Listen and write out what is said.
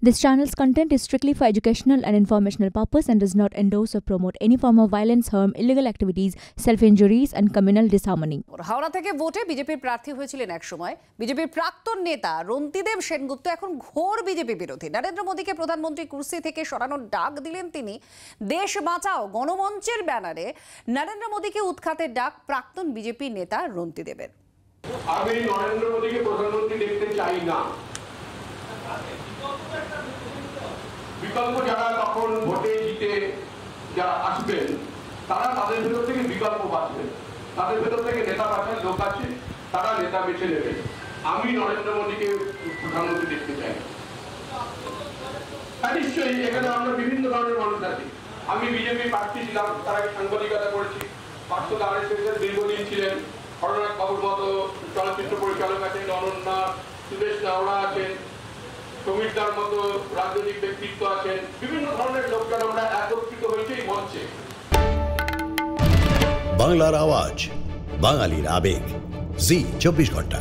This channel's content is strictly for educational and informational purpose and does not endorse or promote any form of violence, harm, illegal activities, self-injuries and communal disharmony. Howrah থেকে ভোটে বিজেপির প্রার্থী হয়েছিলেন এক সময় বিজেপির প্রাক্তন নেতা রন্তিদেব সেনগুপ্ত এখন ঘোর বিজেপি বিরোধী। নরেন্দ্র মোদীকে প্রধানমন্ত্রী কুর্সি থেকে সরানোর ডাক দিলেন তিনি। দেশ বাঁচাও গণমঞ্চের ব্যানারে নরেন্দ্র মোদীকে উৎখাতের ডাক প্রাক্তন বিজেপি নেতা রন্তিদেবের। আমি নরেন্দ্র মোদীকে প্রধানমন্ত্রী দেখতে চাই না। বিকল্প যারা তখন ভোটে জিতে যারা আসবেন তারা তাদের ভেতর থেকে বিকল্প বাঁচবেন, তাদের ভেতর থেকে নেতা বাঁচার লোক আছে, তারা নেতা বেছে নেবে। আমি নরেন্দ্র মোদীকে প্রধানমন্ত্রী দেখতে চাই না। নিশ্চয়ই এখানে আমরা বিভিন্ন ধরনের মানুষ আছি। আমি বিজেপি প্রার্থী ছিলাম, তার আগে সাংবাদিকতা করেছি, পার্শ্বদ RSS এর দীর্ঘদিন ছিলেন, হরনাথ বাবুর মতো চলচ্চিত্র পরিচালক আছেন, অনন্যা, সুদেশ নাওড়া আছেন, সমীরদার মতো রাজনৈতিক ব্যক্তিত্ব আছেন, বিভিন্ন ধরনের লোকজন আমরা একত্রিত হয়েছে এই মঞ্চে। বাংলার আওয়াজ, বাঙালির আবেগ, জি 24 ঘন্টা।